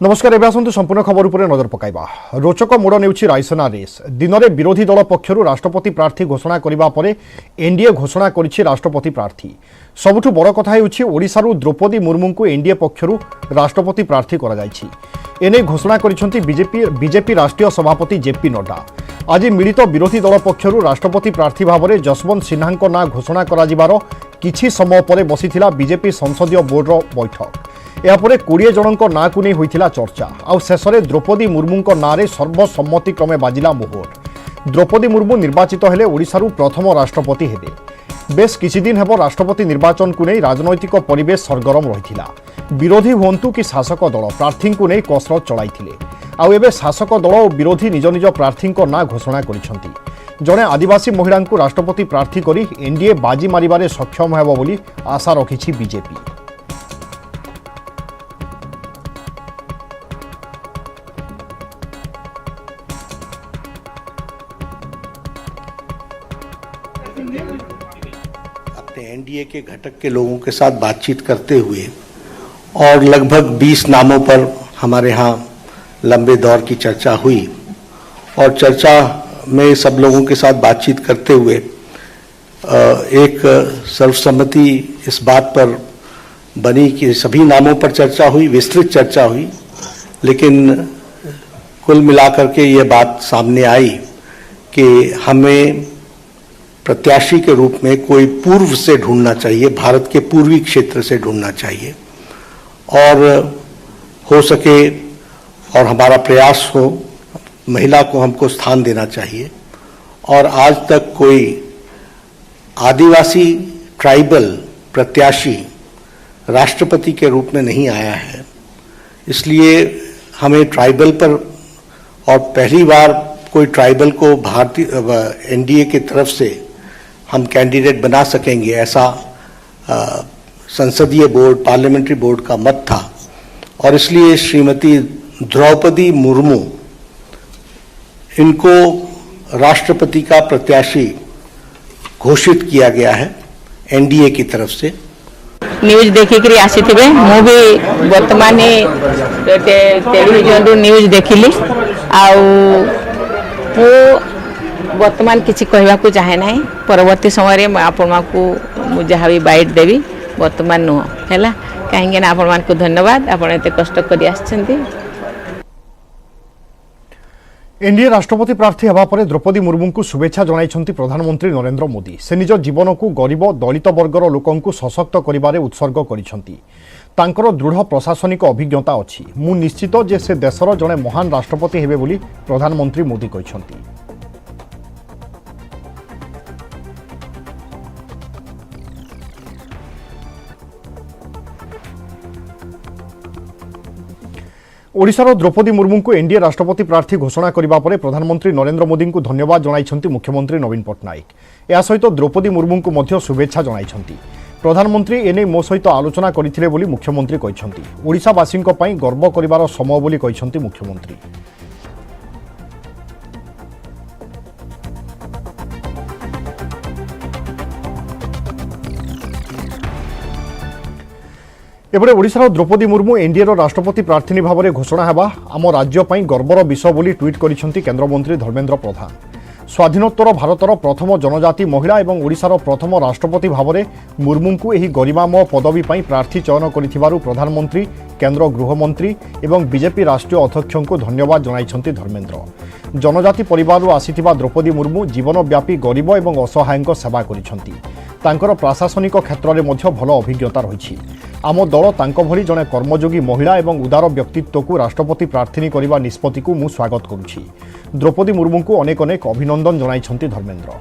नमस्कार एवं आसतु संपूर्ण खबर उपर नजर पकाइबा। रोचक मोड़ नेउछि रायसेना रेस। दिन में विरोधी दल पक्षरु राष्ट्रपति प्रार्थी घोषणा करिबा परे एनडीए घोषणा करिछि राष्ट्रपति प्रार्थी। सबुठु बड़ कथा हेउछि ओडिशारु द्रौपदी मुर्मू को एनडीए पक्षरु राष्ट्रपति प्रार्थी करा जायछि। एने घोषणा करिसेंति बीजेपी राष्ट्रीय सभापति जेपी नड्डा। आज मिलित विरोधी दल पक्षरु राष्ट्रपति प्रार्थी भावरे जसवंत सिन्हा ना घोषणा करा जिबार किछि समय परे बसिथिला बीजेपी संसदीय बोर्डर बैठक। यापर 20 जनक ना को नहीं होइथिला चर्चा। आउ शेषे द्रौपदी मुर्मू ना सर्वसम्मति क्रमे बाजिला मोहर। द्रौपदी मुर्मू निर्वाचित हेले ओडिशारु प्रथम राष्ट्रपति हेबे। बेस किछि दिन हेबो राष्ट्रपति निर्वाचन को नहीं राजनैतिक परिवेश सरगरम रहिथिला। विरोधी हुंतु कि शासक दल प्रार्थी को नहीं कसरत चलाइथिले। आउ एबे शासक दल और विरोधी निज निज प्रार्थी ना घोषणा करिसेंति। जड़े आदिवासी महिला को राष्ट्रपति प्रार्थी करी एनडीए बाजी मारिबारे सक्षम हेबो बोली आशा रखिछि बीजेपी। अपने एनडीए के घटक के लोगों के साथ बातचीत करते हुए और लगभग 20 नामों पर हमारे यहाँ लंबे दौर की चर्चा हुई और चर्चा में सब लोगों के साथ बातचीत करते हुए एक सर्वसम्मति इस बात पर बनी कि सभी नामों पर चर्चा हुई, विस्तृत चर्चा हुई, लेकिन कुल मिलाकर के ये बात सामने आई कि हमें प्रत्याशी के रूप में कोई पूर्व से ढूंढना चाहिए, भारत के पूर्वी क्षेत्र से ढूंढना चाहिए और हो सके और हमारा प्रयास हो महिला को हमको स्थान देना चाहिए। और आज तक कोई आदिवासी ट्राइबल प्रत्याशी राष्ट्रपति के रूप में नहीं आया है, इसलिए हमें ट्राइबल पर और पहली बार कोई ट्राइबल को भारतीय एनडीए की तरफ से हम कैंडिडेट बना सकेंगे ऐसा संसदीय बोर्ड पार्लियामेंट्री बोर्ड का मत था और इसलिए श्रीमती द्रौपदी मुर्मू इनको राष्ट्रपति का प्रत्याशी घोषित किया गया है एनडीए की तरफ से। न्यूज देखिक आसी मु भी वर्तमान टेलीविजन न्यूज देखिली वर्तमान किसी कहवाक चाहे ना। परवर्ती समय में आपण को जहाँ भी बाइट देवी वर्तमान नुह है कहीं आपण को धन्यवाद। आपण एत कष्ट कर एनडीए राष्ट्रपति प्रार्थी हेबा परे द्रौपदी मुर्मू को शुभेच्छा जणाइछंती प्रधानमंत्री नरेंद्र मोदी। से निज जीवन को गरीब दलित वर्गर लोकं को सशक्त करिबारे उत्सर्ग करिछंती। तांकर दृढ़ प्रशासनिक अभिज्ञता अछि। मु निश्चित जे से देशर जड़े महान राष्ट्रपति हेबे बोली प्रधानमंत्री मोदी कहिछंती। ओडिशार द्रौपदी मुर्मू को एनडीए राष्ट्रपति प्रार्थी घोषणा करने पर प्रधानमंत्री नरेंद्र मोदी को धन्यवाद जणाइछंती मुख्यमंत्री नवीन पट्टनायक। या सहित द्रौपदी मुर्मू को मध्य शुभेच्छा जणाइछंती। प्रधानमंत्री एने मो सहित आलोचना करथिले बोली मुख्यमंत्री कहिछंती। ओडिशावासींक पई गर्व करिवार समय बोली कहिछंती मुख्यमंत्री। एपटे ओडिशार द्रौपदी मुर्मू एनडीए राष्ट्रपति प्रार्थी भाव में घोषणा हेबा आम राज्य पई गर्वर विषय बोली ट्वीट करिसेंती केंद्रमंत्री धर्मेंद्र प्रधान। स्वाधीनोत्तर भारतर प्रथम जनजाति महिला और ओडिशार प्रथम राष्ट्रपति भाव में मुर्मू को यह गरिमामय पदवी पई प्रार्थी चयन करिथिबारु प्रधानमंत्री केंद्र गृहमंत्री और बीजेपी राष्ट्रीय अध्यक्ष को धन्यवाद जणाइछंती धर्मेंद्र। जनजाति परिवार आसीथिबा द्रौपदी मुर्मू जीवनव्यापी गरीब और असहायक सेवा करिछंती। तांकर प्रशासनिक क्षेत्र में मध्य भल अभिज्ञता रही। आम दल तांको भली जड़े कर्मयोगी महिला और उदार व्यक्तित्व को राष्ट्रपति प्रार्थी करने निष्पत्ति को मु स्वागत करुछि। द्रौपदी मुर्मू को अनेक अनेक अभिनंदन जणाइछंती धर्मेंद्र।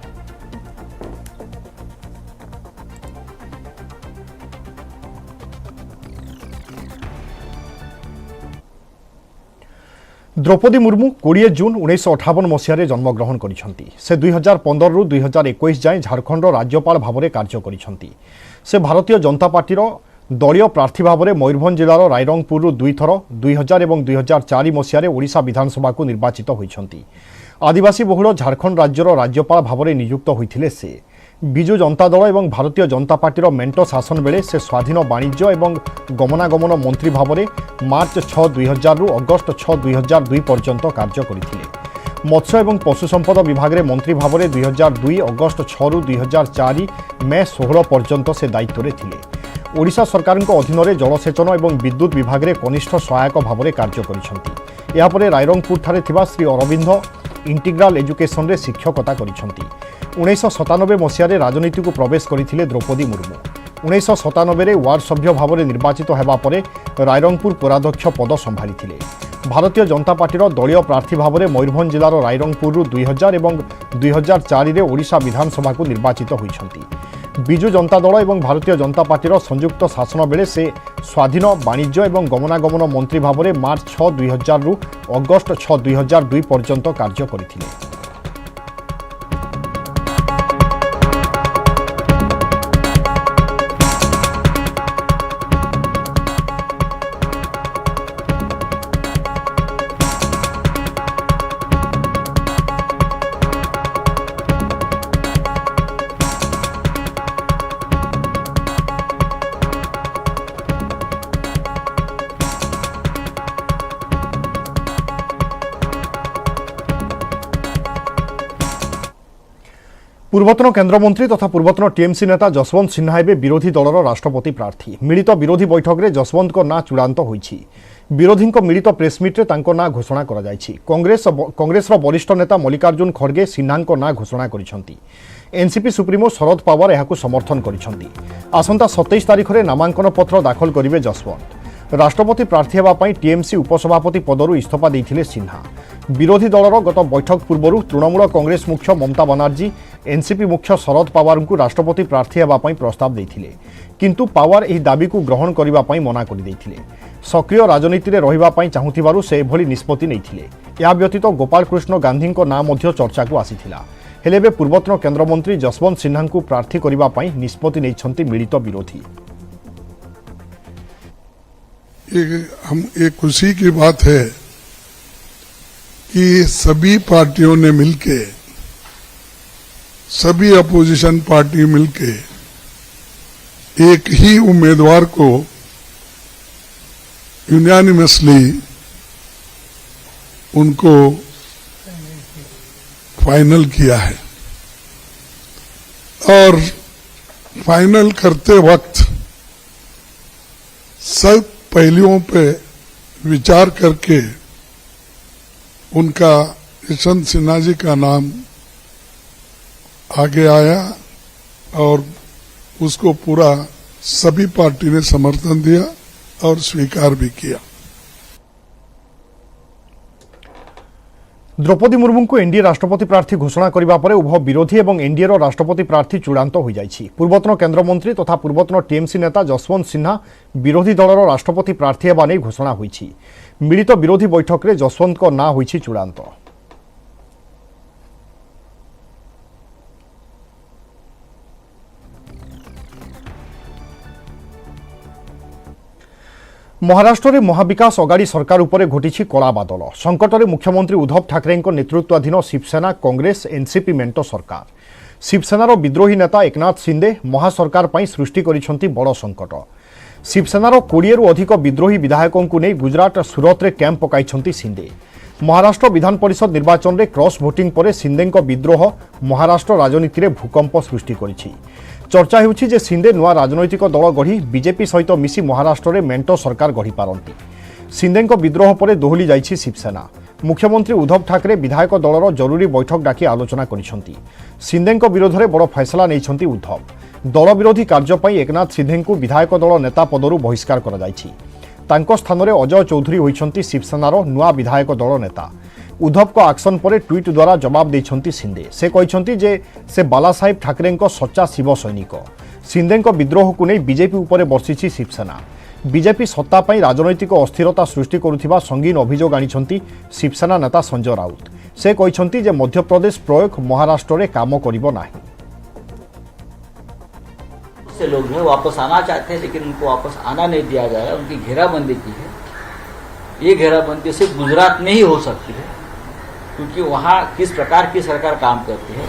द्रौपदी मुर्मू 20 जून 1958 मसीह जन्मग्रहण करिसेंती। से 2015 रु 2021 जाए झारखंड राज्यपाल भाव में कार्य करिसेंती। से भारतीय जनता पार्टीर दलीय प्रार्थी भाव में मयूरभंज जिलार रायरंगपुर 2 थर 2000 और 2004 मसीह ओडिशा विधानसभा को निर्वाचित होइछंती। आदिवासी बहुल झारखंड राज्यर राज्यपाल भाव में नियुक्त होइथिले। से विजु जनता दल और भारतीय जनता पार्टी मेंट शासन बेले से स्वाधीन वाणिज्य और गमनागमन मंत्री भाव में मार्च 6 2000 रु अगस्त 6 2002 पर्यंत कार्य करथिले। मत्स्य और पशु संपद विभाग में मंत्री भाव में 2002 अगस्त 6 रु 2004 मे 16 पर्यंत से दायित्व में थिले। ओडिशा सरकार अधीन में जलसेचन और विद्युत विभाग में कनिष्ठ सहायक भाव में कार्य करिसेंती। यापर रायरंगपुर ठारे थिबा श्री अरविंद इंटीग्राल एजुकेशन रे शिक्षकता करिसेंती। 1997 मसीह राजनीति को प्रवेश करथिले द्रौपदी मुर्मू। 1997 वार्ड सभ्य भाव में निर्वाचित होगा पर रायरंगपुर पौराध्यक्ष पद संभाली। भारतीय जनता पार्टी दलीय प्रार्थी भाव में मयूरभंज जिलार रायरंगपुर 2000 और 2004 रे ओडिशा विधानसभा को निर्वाचित होइछंती। विजु जनता दल और भारतीय जनता पार्टी संयुक्त शासन बेले से स्वाधीन वाणिज्य और गमनागमन मंत्री भाव में मार्च 6 2000 रु अगस्त 6 2002 पर्यंत कार्य करथिले। पूर्वतन केन्द्रमंत्री तथा पूर्वतन टीएमसी नेता जसवंत सिन्हा एवं विरोधी दलर राष्ट्रपति प्रार्थी। मिलित विरोधी बैठक में जसवंत को ना चूड़ांत होईछि। विरोधी मिलित प्रेसमिट्रे तांको ना घोषणा करा जायछि। कांग्रेस वरिष्ठ नेता मल्लिकार्जुन खड़गे सिन्हा ना घोषणा करिसेंती। एनसीपी सुप्रीमो शरद पवार यहाकु समर्थन करिसेंती। आसंता 27 तारिख में नामांकन पत्र दाखल करिवे जसवंत। राष्ट्रपति प्रार्थी हेबा पई टीएमसी उपसभापति पदरु इस्तीफा देइथिले सिन्हा। विरोधी दलर गत बैठक पूर्व तृणमूल कांग्रेस मुख्य ममता बनर्जी एनसीपी मुख्य शरद पवार को राष्ट्रपति प्रार्थी हेबा पई प्रस्ताव देइथिले, किंतु पवार एही दाबी को ग्रहण करिबा पई मना करि देइथिले। सक्रिय राजनीति रे रहिबा पई चाहुथिबारु से एभली निष्पत्ति नेइथिले। या व्यतीत गोपाल कृष्ण गांधी को नाम मध्य चर्चा को आसीथिला। हेले बे पूर्वतन केन्द्रमंत्री जसवंत सिन्हा को प्रार्थी करिबा पई निष्पत्ति नेइछंती मिलित विरोधी। एक खुशी की बात है कि सभी पार्टियों ने मिलके, सभी अपोजिशन पार्टी मिलके एक ही उम्मीदवार को यूनानिमसली उनको फाइनल किया है। और फाइनल करते वक्त सब पहलुओं पे विचार करके उनका यशवंत सिन्हा जी का नाम आगे आया और उसको पूरा सभी पार्टी ने समर्थन दिया और स्वीकार भी किया। द्रौपदी मुर्मू को एनडीए राष्ट्रपति प्रार्थी घोषणा करने पर उभय विरोधी और एनडीए राष्ट्रपति प्रार्थी चूड़ांत हो जाइछि। पूर्वतन केन्द्रमंत्री तथा पूर्वतन टीएमसी नेता जसवंत सिन्हा विरोधी दलर राष्ट्रपति प्रार्थी हेबा नै घोषणा होइछि। मिलित विरोधी बैठक में जसवंत को ना होइछि चूड़ांत। महाराष्ट्र में महाविकास अगाड़ी सरकार उपरे घटिछि कला बादल। संकट में मुख्यमंत्री उद्धव ठाकरे नेतृत्वाधीन शिवसेना कांग्रेस एनसीपी मेंट सरकार। शिवसेनार विद्रोही नेता एकनाथ शिंदे महासरकार पर सृष्टि करिसेंती बड़ संकट। शिवसेनार 20 रु अधिक विद्रोही विधायकों को नहीं गुजरात सूरत में कैंप पकाइछंती शिंदे। महाराष्ट्र विधान परिषद निर्वाचन में क्रॉस भोटिंग पर शिंदे विद्रोह महाराष्ट्र राजनीति में भूकंप सृष्टि करिछि। चर्चा होउछि जे शिंदे नुआ राजनैतिक दल गढ़ी बीजेपी सहित मिसी महाराष्ट्र में मेंट सरकार गढ़ी पारंती। शिंदे विद्रोह पर दोहली जाइछि शिवसेना। मुख्यमंत्री उद्धव ठाकरे विधायक दलर जरूरी बैठक डाकी आलोचना करिसेंती। शिंदे विरोध में बड़ फैसला नैछंती उद्धव। दल विरोधी कार्य एकनाथ शिंदे को विधायक दल नेता पदरु बहिष्कार करा जाइछि। तांको स्थान में अजय चौधरी होइछंती शिवसेनार नुआ विधायक दल नेता। उद्धव को आक्शन पर ट्वीट द्वारा जवाब देइछंती शिंदे। से कहिछंती जे से बालासाहेब ठाकरे सच्चा शिव सैनिक। शिंदे विद्रोह को नहीं बीजेपी उपर बर्षिछि शिवसेना। बीजेपी सत्ता पाई राजनैतिक अस्थिरता सृष्टि करुथिबा संगीन अभियोग आनिछंती शिवसेना नेता संजय राउत। से कहिछंती जे मध्यप्रदेश प्रयोग महाराष्ट्र में काम करिबो नाही। से लोग हैं वापस आना चाहते हैं, लेकिन उनको वापस आना नहीं दिया जा रहा। उनकी घेराबंदी की है। ये घेराबंदी सिर्फ गुजरात में ही हो सकती है, क्योंकि वहाँ किस प्रकार की सरकार काम करती है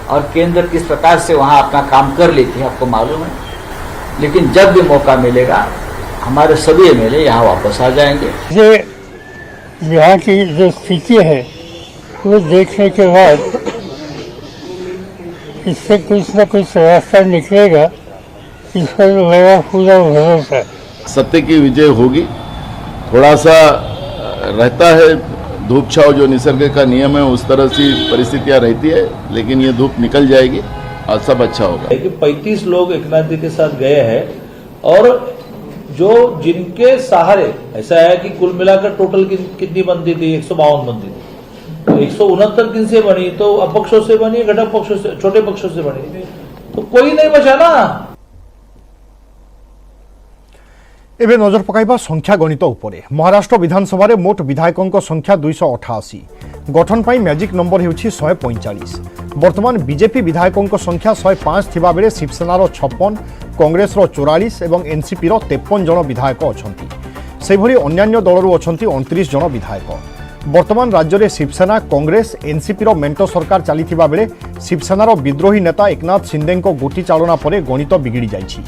और केंद्र किस प्रकार से वहाँ अपना काम कर लेती है आपको मालूम है। लेकिन जब भी मौका मिलेगा हमारे सभी एमएलए यहाँ वापस आ जाएंगे। ये यहाँ की जो स्थिति है वो देखने के बाद इससे कुछ न कुछ रास्ता निकलेगा, इस पर मेरा पूरा भरोसा है। सत्य की विजय होगी। थोड़ा सा रहता है धूप छाव, जो निसर्ग का नियम है उस तरह से परिस्थितियां रहती है, लेकिन ये धूप निकल जाएगी और सब अच्छा होगा। कि 35 लोग एक नाथ जी के साथ गए हैं और जो जिनके सहारे ऐसा है कि कुल मिलाकर टोटल कितनी बंदी थी, 152 बंदी थी, तो 169 किन से बनी, तो अपक्षों से बनी, घटक पक्षों से, छोटे पक्षों से बनी, तो कोई नहीं बचा ना। एबे नजर पकाइबा संख्या गणित उपरे। महाराष्ट्र विधानसभा मोट विधायकों संख्या 288, गठन पाई मैजिक नंबर हेउछि 145। वर्तमान बीजेपी विधायकों संख्या 105 थिबा बेले शिवसेनार 56, कांग्रेस 44 और एनसीपी 53 जन विधायक अछंती। सेभली अन्यान्य दलरू अछंती 29 जन विधायक। वर्तमान राज्य में शिवसेना, कांग्रेस, एनसीपी मेंट सरकार चलीथिबा बेले शिवसेनार विद्रोही नेता एकनाथ शिंदे गोटी चालना पर गणित बिगिड़ी जाइछि।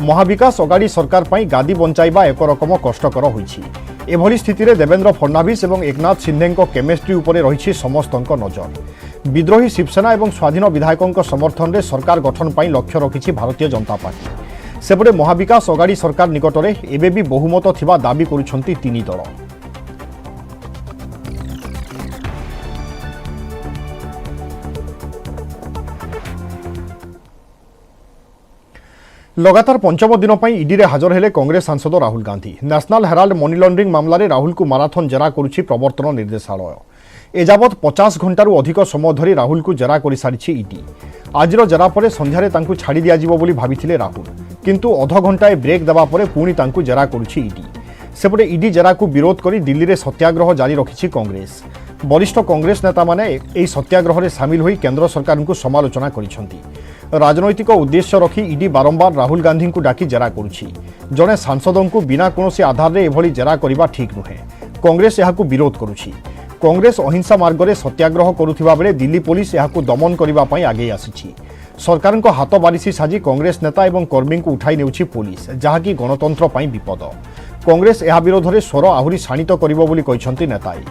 महाविकास अगाड़ी सरकार पाई गादी बंचाइबा एक रकम कष्टकर होइछि। एभली स्थिति रे देवेंद्र फडणवीस और एकनाथ शिंदे केमिस्ट्री उपरे रहिछि समस्तक नजर। विद्रोही शिवसेना और स्वाधीन विधायकों समर्थन में सरकार गठन पाई लक्ष्य रखिछि भारतीय जनता पार्टी। सेपटे महाविकास अगाड़ी सरकार निकट में एबे भी बहुमत थिबा दाबी करुछंती तीन दल। लगातार पंचम दिन पर ईडी रे हाजर हेले कांग्रेस सांसद Rahul Gandhi. National Herald money laundering मामलें राहुल को माराथन जेरा करुछि प्रवर्तन निर्देशालय। एजावत 50 घंटारू अधिक समय धरी राहुल को जेरा कर सारी ईडी। आजिर जेरा पर संध्यारे तांकु छाड़ी दियाजिबो बोली भाबिथिले राहुल, किंतु अध घंटाए ब्रेक देवा परे पुणी तांकु जेरा करुछि ईडी। सेपटे ईडी जेरा को विरोध करी दिल्ली रे सत्याग्रह जारी रखिछि कांग्रेस। वरिष्ठ कांग्रेस नेता माने एही सत्याग्रह रे शामिल होई केंद्र सरकार को समालोचना करिसेंती। राजनैतिक उद्देश्य रखी ईडी बारंबार राहुल गांधी को डाकी जेरा करुछि। जड़े सांसदों को बिना कोनोसी आधार रे एभली जेरा करिबा ठीक नुहे। कांग्रेस एहाकु विरोध करुछि। कांग्रेस अहिंसा मार्ग रे सत्याग्रह करुथिबा बेले दिल्ली पुलिस एहाकु दमन करिबा पई आगे आसिछि। सरकार को हाथ बारिशी साजी कांग्रेस नेता और कर्मी को उठाई नेउछि पुलिस, जहाँकि गणतंत्र पई विपद। कांग्रेस एहा विरोध में स्वर आहुरी शाणित करिबो बोली कहिसंती नेताई।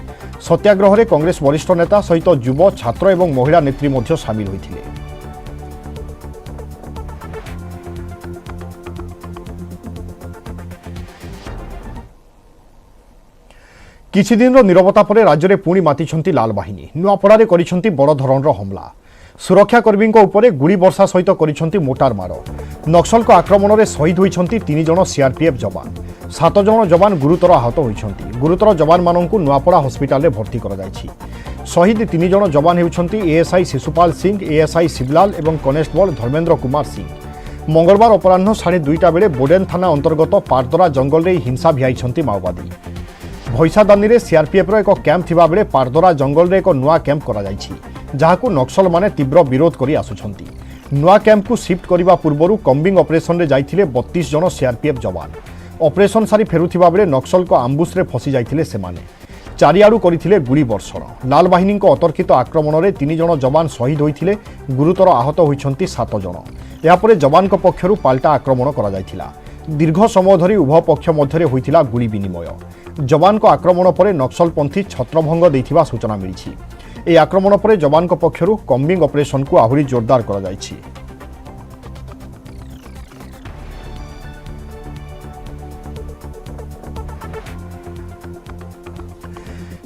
सत्याग्रह रे कांग्रेस वरिष्ठ नेता सहित युव, छात्र और महिला नेत्री मध्य शामिल होइथिले। किछि दिन नीरवता पर राज्य में पुणी मातिछंती लाल बाहिनी। नुआपड़ारे करिछंती बड़ धरणर हमला। सुरक्षाकर्मी उपरे गुड़ी वर्षा सहित करिछंती मोटार माड़। नक्सल आक्रमण में शहीद होइछंती 3 जन सीआरपीएफ जवान। 7 जन जवान गुरुतर आहत होइछंती। गुरुतर जवान माननकु नुआपड़ा हॉस्पिटल में भर्ती करा जायछि। शहीद 3 जन जवान हेउछंती एएसआई शिशुपाल सिंह, एएसआई शिवलाल और कनेस्टेबल धर्मेंद्र कुमार सिंह। मंगलवार अपराह्न 2:30 बेले बोडेन थाना अंतर्गत पारदरा जंगल में हिंसा भियाइछंती माओवादी। भैसादानी रे सीआरपीएफ रो एक कैंप थिबा बेले पारदरा जंगल रे एक नुआ कैंप करा जायछि, जहाकु नक्सल माने तीव्र विरोध करी आसुछंती। नुआ कैंप को शिफ्ट करबा पूर्वरु कम्बिंग ऑपरेशन रे जाइथिले 32 जन सीआरपीएफ जवान। ऑपरेशन सारी फेरुथिबा बेले नक्सल को आम्बुश रे फसी जाइथिले सेमाने। चारिआडु करिथिले गुली वर्षण। लाल बाहिनी को अतर्कित आक्रमण में 3 जन जवान शहीद होइथिले, गुरुतर आहत होइछंती 7 जन। यापरे जवान को पक्षरु पाल्टा आक्रमण करा जाइथिला। दीर्घ समय धरी उभय पक्ष मध्य होइथिला गुली विनिमय। जवान को आक्रमण पर नक्सलपंथी छत्रभंग देथिबा सूचना मिली। ए आक्रमण पर जवान को पक्षरु कम्बिंग ऑपरेशन को आहुरी जोरदार करा जायछि।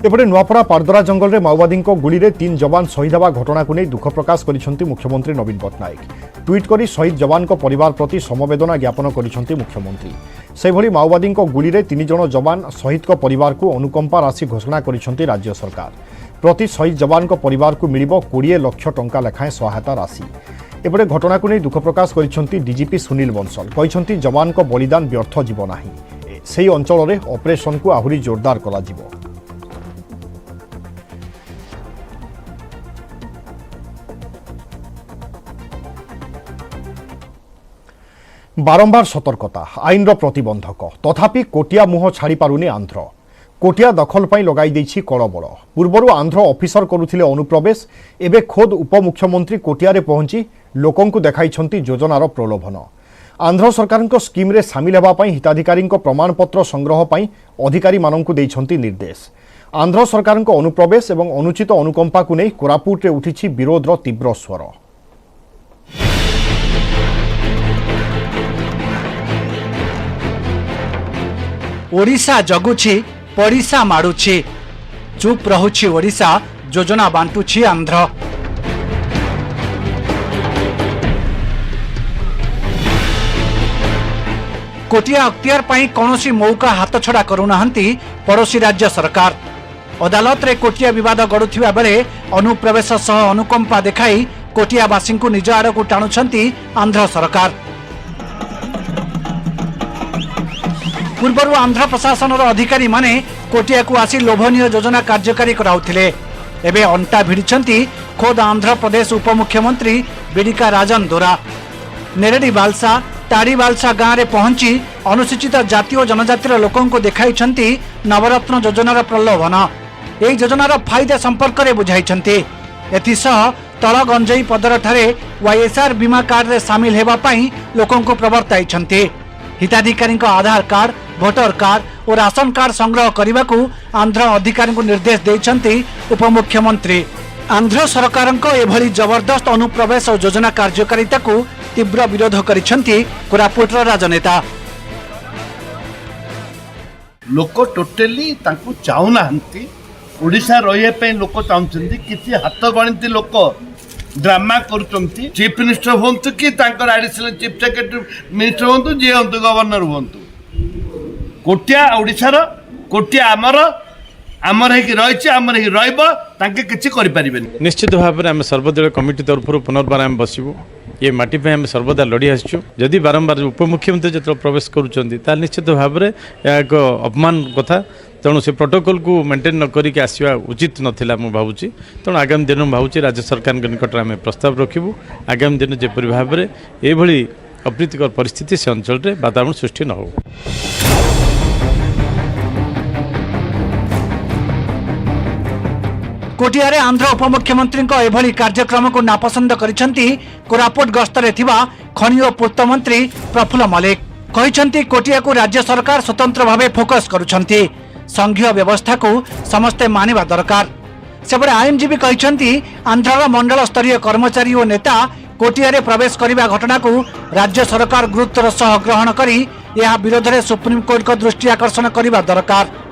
एपटे नुआपड़ा पारदरा जंगल में माओवादी गुली रे 3 जवान शहीद होगा घटना को नहीं दुख प्रकाश करिसेंती मुख्यमंत्री नवीन पट्टनायक। ट्वीट करी शहीद जवान को परिवार प्रति समवेदना ज्ञापन करिसेंती मुख्यमंत्री। सेभली माओवादी गुली रे 3 जन जवान शहीद को परिवार को अनुकंपा राशि घोषणा करिसेंती राज्य सरकार। प्रति शहीद जवान को परिवार को मिलिबो 20 लाख टंका लेखाएं सहायता राशि। एपटे घटना को नहीं दुख प्रकाश करिसेंती डीजीपी सुनील बंसल। कहिसेंती जवान को बलिदान व्यर्थ जीव नाही। सेही अंचल रे ऑपरेशन को आहुरी जोरदार करा जिवो। बारंबार सतर्कता, आईन प्रतिबंधक, तथापि कोटिया मुह छाड़ी पारुनी आंध्र। कोटिया दखल पर लगाई कलबल। पूर्वर आंध्र ऑफिसर करुथिले अनुप्रवेश, एबे खोद उपमुख्यमंत्री कोटिया पहुंची लोकंकु देखाइछंती योजनार प्रलोभन। आंध्र सरकार स्कीम रे सामिल हेबा हिताधिकारी प्रमाणपत्र संग्रह पर अधिकारी मानंकु देइछंती निर्देश। आंध्र सरकार अनुप्रवेश एवं अनुचित अनुकंपा को नहीं कोरापुट रे उठिछि विरोधर तीव्र स्वर। ओडिशा जगुछि पड़िशा माडुछि, चुप रहुछि ओडिशा, योजना बांटुछि आंध्र। कोटिया अख्तियार पाई कौनसी मौका हाथ छड़ा करुनाहांती पड़ोशी राज्य सरकार। अदालत रे कोटिया विवाद गड़ुथिबा बेले अनुप्रवेश सह अनुकंपा देखाई कोटियावासी को निज आड़ को टाणुछंती आंध्र सरकार। पूर्वर आंध्र प्रशासन अधिकारी माने कोटिया को आसी लोभनीय योजना कार्यकारी कराउथिले। एबे अंटा भिड़िछंती खोद आंध्र प्रदेश उपमुख्यमंत्री बीडिका राजन दोरा। नेरेडी बालसा टाड़ी बालसा गाँव में पहुंची अनुसूचित जाति और जनजातिर लोकों को देखाइछंती नवरत्न योजनार प्रलोभन। यह योजनार फायदा संपर्क में बुझाइछंती। एथिसह तल गंजेई पदर ठारे वाईएसआर बीमा कार्ड रे सामिल हेबा पई लोकों को प्रवर्ताइछंती। हिताधिकारी आधार कार्ड, भोटर कार्ड और राशन कार्ड संग्रह करने को आंध्र अधिकारी को निर्देश देइछंती उपमुख्यमंत्री। आंध्र सरकार एभली जबरदस्त अनुप्रवेश और योजना कार्यकारिता को तीव्र विरोध करिछंती कोरापुटर राजनेता। लोक टोटली तांकु चाहुनाहांती, ओडिशा रहिए पे लोक चाहुचंती। किछि हाथ गणित लोक ड्रामा करुचंती। चीफ मिनिस्टर होंतु कि तांकर एडिशनल चीफ सेक्रेटरी मिनिस्टर होंतु, जे होंतु गवर्नर होंतु, कोटिया ओडिशार, कोटिया आमर है कि रही आमर है रहिब, तांके किछि करि परिबेन। निश्चित भाव में आम सर्वदलीय कमिटी तरफ पुनर्बार आम बसबू। ये माटी पे आम सर्वदा लड़ी आसचु। जदि बारंबार उपमुख्यमंत्री जो प्रवेश करुँच निश्चित भाव में यह एक अपमान कथा। तेणु से प्रोटोकॉल को मेंटेन न करिक आसवा उचित नथिला मु भावुची। तेणु आगामी दिन भावुची राज्य सरकार निकट में प्रस्ताव रखिबू। आगामी दिन जेपरि भाव में एभली अप्रीतिकर परिस्थिति से अंचल रे वातावरण सृष्टि न हो। कोटियारे आंध्र उपमुख्यमंत्री एभली कार्यक्रम को नापसंद करिछंती कोरापुट गस्तरे थिबा खनि और पूर्त मंत्री प्रफुल्ल मलिक। कहिछंती कोटिया को राज्य सरकार स्वतंत्र भावे फोकस करुछंती। संघीय व्यवस्था को समस्ते मानिबा दरकार। सेबरे आईनजीबी कहिछंती आंध्र मंडल स्तरीय कर्मचारी और नेता कोटियारे प्रवेश करिबा घटना को राज्य सरकार गुरुत्वर सह ग्रहण करी यह विरोध में सुप्रीम कोर्ट को दृष्टि आकर्षण करिबा दरकार।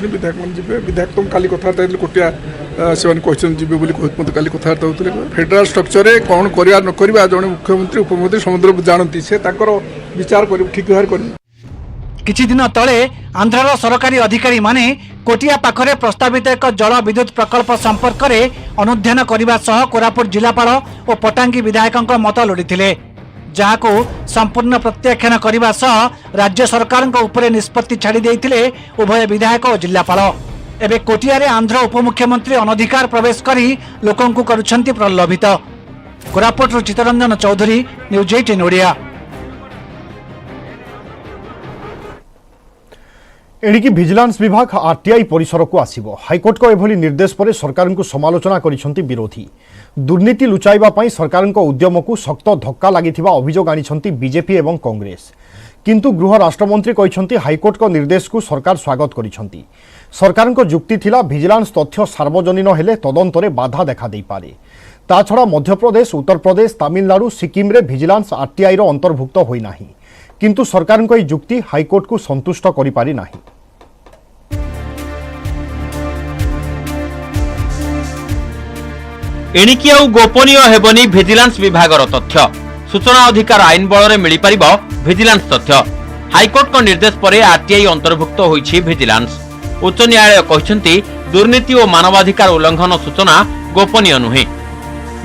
विधायक विधायक तुम काली कथबार्ता कोटिया से काली कथबार्ता होते फेडराल स्ट्रक्चर कौन करवा न करवा जड़े मुख्यमंत्री उपमुख्यमंत्री समुद्र जानती से विचार कर ठीक भाव कर। किछि दिन तले आंध्रर सरकारी अधिकारी माने कोटिया पाखरे प्रस्तावित एक जल विद्युत प्रकल्प संपर्क में अनुध्यान करने सह कोरापुट जिलापाल और पटांगी विधायक मत लोड़ीथिले, जहाको संपूर्ण प्रत्याख्यान करने सह राज्य सरकार उपरे निष्पत्ति छाड़ी देइथिले उभय विधायक और जिलापाल। एबे कोटियारे आंध्र उपमुख्यमंत्री अनधिकार प्रवेश करी लोकों को करुछंती प्रलोभित। कोरापुट चित्तरंजन चौधरी, न्यूज 18 ओडिया। एणिकी भिजिलांस विभाग आरटीआई परिसर को आसिबो। हाईकोर्ट को एभली निर्देश पर सरकार को समालोचना करिसंती विरोधी। दुर्नीति लुचाइबा पई सरकार उद्यम को सख्त धक्का लागिथिबा अभियोग आनिसंती बीजेपी एवं कांग्रेस। किंतु गृह राष्ट्रमंत्री कहिसंती हाईकोर्ट को निर्देश को सरकार स्वागत करिसंती। सरकार जुक्ति थिला भिजिलांस तथ्य सार्वजनीन हेले तदंतरे बाधा देखा देई पारे। ता छड़ा मध्यप्रदेश, उत्तर प्रदेश, तमिलनाडु, सिक्किम रे भिजिलांस आरटीआई रो अंतर्भुक्त होई नाही। किंतु सरकार को जुक्ति हाईकोर्ट को संतुष्ट करि पारि नाही। एणिकी आउ गोपनीय हेबनी भिजिलांस विभागर तथ्य। सूचना अधिकार आईन बल में मिल पारिबो भिजिलांस तथ्य। हाईकोर्ट को निर्देश पर आरटीआई अंतर्भुक्त होईछि भिजिलांस। उच्च न्यायालय कहिसंती दुर्नीति और मानवाधिकार उल्लंघन सूचना गोपनीय नुहे।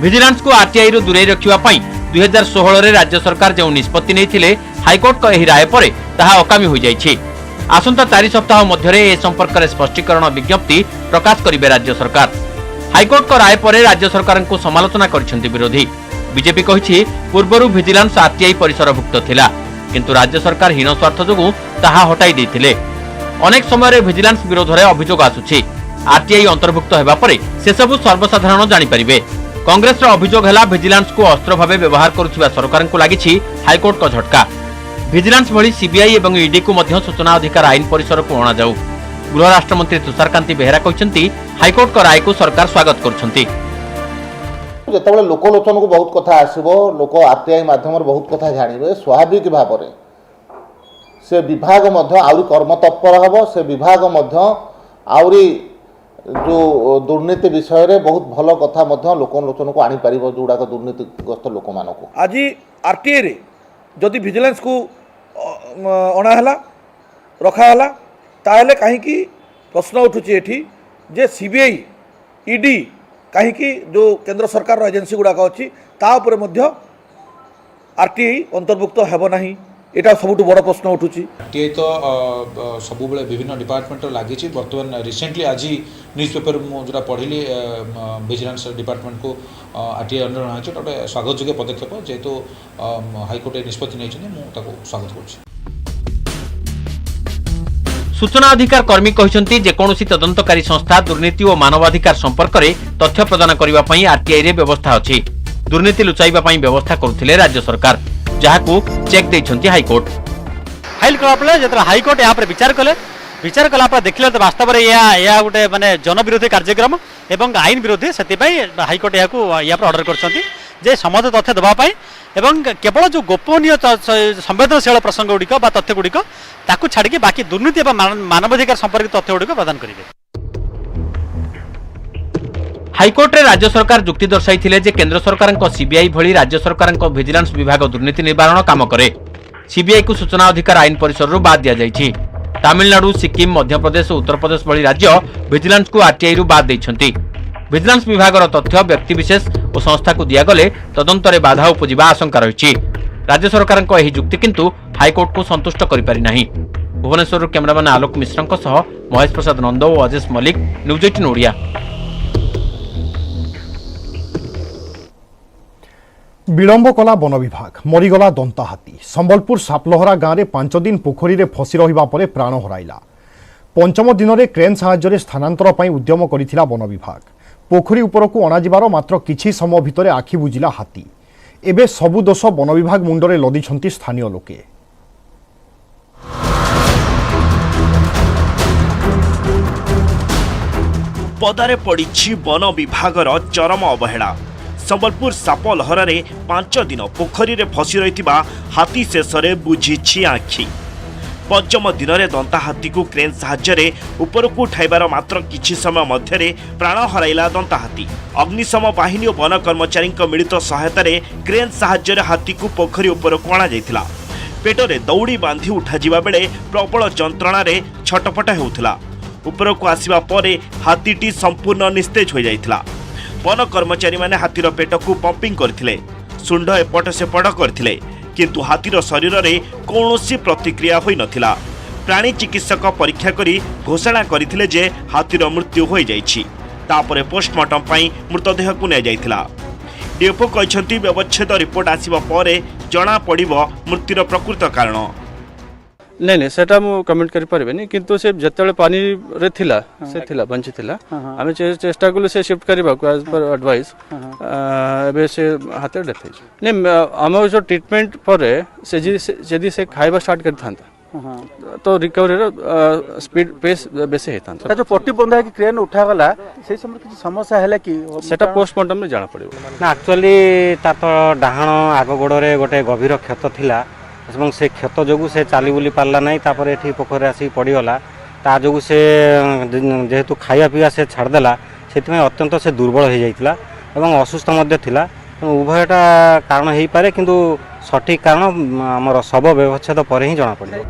भिजिलांस को आरटीआई रु दूरे रखिबा पई 2016 रे राज्य सरकार जो निष्पत्ति नेथिले हाईकोर्ट को एही राय परे ताहा अकामी होई जाइछि। आसंता 4 सप्ताह मध्यरे ए संपर्क रे स्पष्टीकरण विज्ञप्ति प्रकाश करिवे राज्य सरकार। हाईकोर्ट को राय पर राज्य सरकार को समालोचना करिसेंती विरोधी। बीजेपी कहिछि पूर्वरु भिजिलांस आरटीआई परिसरभुक्त थिला, किंतु राज्य सरकार हीन स्वार्थ जोगु ताहा हटाई देथिले। अनेक समय भिजिलेंस विरोध में अभियोग आसुछि। आरटीआई अंतर्भुक्त हेबा परे से सबु सर्वसाधारण जानि परिबे। कांग्रेस अभियोग है भिजिलेंस को अस्त्र भाव व्यवहार करुवा सरकार को लगी हाइकोर्ट का झटका। भिजिलेंस भली सीबीआई और ईडी को मध्य सूचना अधिकार आईन परिसर को अणा जाऊ। गृह राष्ट्रमंत्री तुषारकांति बेहेरा कहते हाइकोर्ट का राय को सरकार स्वागत करछंती। जेतेबेले लोकलोचन को बहुत कथा आसबो, लोक आरटीआई माध्यम बहुत कथा जानिबे, स्वाभाविक भाव में से विभाग मध्य आउरी कर्मतत्पर हबो। से विभाग मध्य आउरी जो दुर्नीति विषय रे बहुत भल कथा मध्य लोकलोचन को आनी पारिबो, जोड़ाक दुर्नीतिग्रस्त लोक मानक। आज आरटीआई रे जदि विजिलेंस को अणाला रखाला ताहले कहीं प्रश्न उठुची एठी जे सीबीआई ईडी कहीं जो केंद्र सरकार एजेंसी गुड़ाक अच्छी तापर मध्य आरटीआई अंतर्भुक्त हेब नहीं, एटा सबुठु बड़ प्रश्न उठुची। आरटीआई तो सब बेले विभिन्न डिपार्टमेंट लगी। बर्तमान रिसेंटली आज न्यूज पेपर मुझे पढ़ी विजिलेंस डिपार्टमेंट को आरटीआई अंडर अणाई गोटे स्वागत योग्य पदक्षेप, जेहेतु हाइकोर्ट निष्पत्ति नहीं स्वागत कर। सूचना अधिकार कर्मी कहते जेकोसी तदंतकारी संस्था दुर्नीति और मानवाधिकार संपर्क में तथ्य प्रदान करने आरटीआई रे व्यवस्था अच्छी। दुर्नीति लुचाइबा पई व्यवस्था करुथिले राज्य सरकार, जहाकू चेक देइछंती हाइकोर्ट। फाइल कला जो हाइकोर्ट यहाँ पर विचार कला देखले तो वास्तव में यह गोटे माने जन विरोधी कार्यक्रम एवं आईन विरोधी से हाइकोर्ट यहाँ पर ऑर्डर कर समस्त तथ्य देवाई एवं केवल जो गोपनीय संवेदनशील प्रसंग गुड़िक तथ्य गुड़िक ताकू छाड़ी बाकी दुर्नीति और मानवाधिकार संपर्कित तथ्य गुड़िक प्रदान करेंगे। हाइकोर्ट रे राज्य सरकार जुक्ति दर्शाइथिले जे केंद्र सरकार सीबीआई भली राज्य सरकार विजिलेंस विभाग दुर्नीति निवारण काम करे। सीबीआई को सूचना अधिकार आईन परिसर बाद दिया जाइछि। तमिलनाडु, सिक्किम, मध्य प्रदेश और उत्तर प्रदेश भली राज्य विजिलेंस को आरटीआई रु बाद दैछंती। विजिलेंस विभाग तथ्य व्यक्तिविशेष और संस्था को दियागले तदंत रे बाधा उपजिबा आशंका रही। राज्य सरकार यह जुक्ति किंतु हाइकोर्ट को संतुष्ट करि पारि नाही। भुवनेश्वर कैमरामैन आलोक मिश्र सह महेश प्रसाद नंद और अजेश मल्लिक, न्यूज 18 ओडिया। विलंब कला वन विभाग, मरीगला दंता हाथी। संबलपुर सापलहरा गाँव में 5 दिन पोखरी रे फसी रहिबा परे प्राण हराइला। पंचम दिन में क्रेन साहाय्य स्थानांतर पई उद्यम करिथिला वन विभाग। पोखरी उपरकू अणाजिबार मात्र किछि समय भितरे आखि बुझिला हाथी। एबे सबु दोष वन विभाग मुंडरे लदिछंती स्थानीय लोके। पदारे पड़िछि वन विभागर चरम अवहेला। संबलपुर सापलहरा रे 5 दिन पोखरी रे फसी रहिथिबा हाथी शेषरे बुझिछि आखि। पंचम दिन में दंता हाथी को क्रेन साहाय्य ऊपर को उठाइबार मात्र किछि समय मध्य प्राण हराइला दंता हाथी। अग्निशम बाहिनी और वन कर्मचारी मिलित सहायतार क्रेन साहाय्य हाथी को पोखरी ऊपर को अणा जाइथिला। पेटरे दौड़ी बांधि उठाजिबा बेले प्रबल जंत्रणा छटपट हेउथिला। ऊपर को आसिबा परे हाथीटी संपूर्ण निस्तेज हो जाइथिला। वन कर्मचारी माने हाथीर पेट को पंपिंग करथिले, सुंड एपट सेपट करथिले, किंतु हाथीर शरीर में कौनसी प्रतिक्रिया होई नथिला। प्राणी चिकित्सक परीक्षा करी घोषणा करथिले जे हाथीर मृत्यु होई जाइछि। तापरे पोस्टमार्टम पई मृतदेह को नै जाइथिला। डीएफओ कहछंती व्यवच्छेद रिपोर्ट आसीबा परे जणा पड़िबो मृत्युर प्रकृत कारण। नहीं सेटा मु कमेंट करि परबेनी, किंतु से जतले पानी रे थिला से थिला बंची थिला आमे चेष्टा कलु से शिफ्ट करबा को एज पर एडवाइस एबे से हाथे डेथ है। नहीं हम जो ट्रीटमेंट परे से जदी से खाइबा स्टार्ट कर थांता तो रिकवरी रो स्पीड पेस बेसे हेता। जो पट्टी बंधा कि क्रेन उठा गला से समय किछ समस्या हैला कि सेटा पोस्टमार्टम में जाना पड़िबो ना। एक्चुअली ता तो डाहाण आगो गोड़ रे गोटे गभीर क्षत थिला এবং से क्षत जो से चाली बुली पार्ला ना तापर एठी पोखरे आसी पड़ीगला ता जो से जेहेतु खाया पीवा से छाड़देला से अत्यंत से दुर्बल हो जाइतिला एवं असुस्थ मध्य थिला। उभयटा कारण हो पारे किंतु सठिक कारण आमर शव व्यवच्छेद पर ही जना पड़े।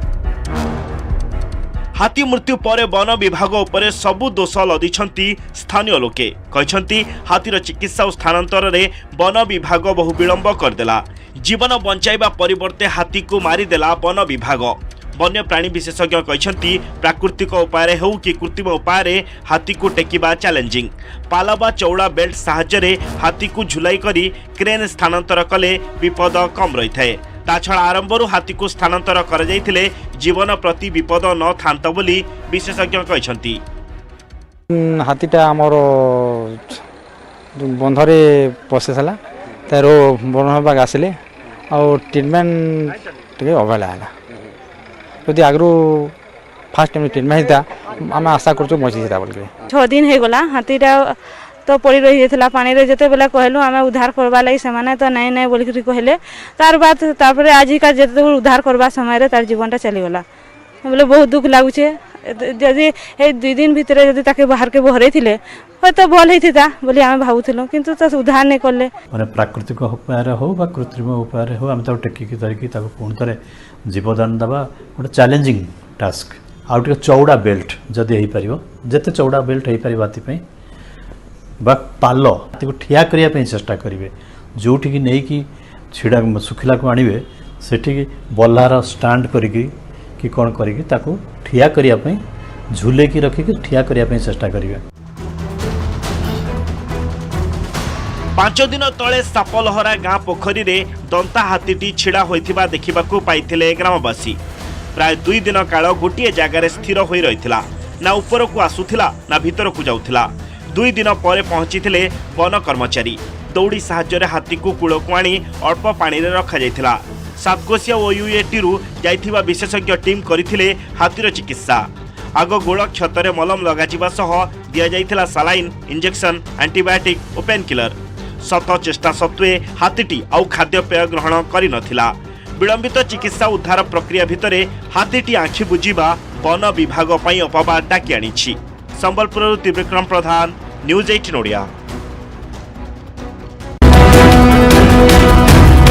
हाथी मृत्यु पर वन विभाग उपरे सबु दोष लदिछंती स्थानीय लोके। कहछंती हाथीर चिकित्सा और स्थानांतर रे वन विभाग बहु विलंब करदेला। जीवन बंचाइबा परिवर्ते हाथी को मारिदेला वन विभाग। वन्य प्राणी विशेषज्ञ कहछंती प्राकृतिक उपाय हो कि कृत्रिम उपाय हाथी को टेकिबा चैलेंजिंग। पाला बा चौड़ा बेल्ट साहाय्य हाथी को झुलाई करी क्रेन स्थानांतर कले विपद कम रही थाए। ताछड़ा आरंभरू हाथी को स्थानांतर कर जाइथिले जीवन प्रति विपद न थांत बोली विशेषज्ञ कहछंती। हाथीटा आमर बंधरे पशिला तार वन विभाग आसिले और ट्रिटमेंट टे अवहेला है यदि आगु फास्ट टाइम ट्रिटमेंट होता आम आशा कर बची था बोल 6 दिन हो गला हाथीटा तो पड़ी रही जाता पानी रे जते बेला कहलु आमे उद्धार करबा लई सेमाने तो नहीं नहीं बोल के कहले तार बाद तापर आज का जते उद्धार करबा समय रे तार जीवनटा चली गला बोले बहुत दुख लागुचे यदि ए 2 दिन भीतर यदि ताके बाहर के बहरे थिले तो भल होता बोली आम भावुलु किंतु तो उद्धार नहीं कले माने प्राकृतिक उपाय हो बा कृत्रिम उपाय हो आम टेकिकी धरिकी पुणी थे जीवदान देवा गोटे चैलेंजिंग टास्क आउ टे चौड़ा बेल्ट जदि हो पार जिते चौड़ा बेल्ट हो पार हाथी बा पाल हाथी को ठिया करने चेष्टा करेंगे जो नहीं कि छिड़ा सुखिला को आणवे से बल्लार स्टांड करी कि कौन करी ठिया करने झूले की रखिकी ठिया करने चेष्टा करेंगे। 5 दिन तले सापलहरा गाँ पोखरी रे दंता हाथीटी छिड़ा होइथिबा देखिबाकू पाइथिले ग्रामवासी। प्राय 2 दिन काल गोटे जगार स्थिर होई रहिथिला ना ऊपर को आसुथिला ना भीतर को जाउथिला। 2 दिन पर पहुंचीथिले वन कर्मचारी दौड़ी साहाय्य हाथी को कूल को आनी अल्प पानी रे रखा जाइथिला। सातकोशिया OUAT रु जाइथिबा विशेषज्ञ टीम करिथिले हाथीर चिकित्सा। आग गोड़ क्षतरे मलम लगाजिबा सह दिया जाइथिला सालाइन इंजेक्शन एंटीबायोटिक और पेन किलर। शत चेष्टा सत्वे हाथीटी आउ खाद्यपेय ग्रहण करि नथिला। विलंबित चिकित्सा उद्धार प्रक्रिया भितरे हाथीटी आँखि बुझिबा वन विभाग पई अपवाद डाकी आनिछि। संबलपुर त्रिविक्रम प्रधान, न्यूज 18 ओडिया।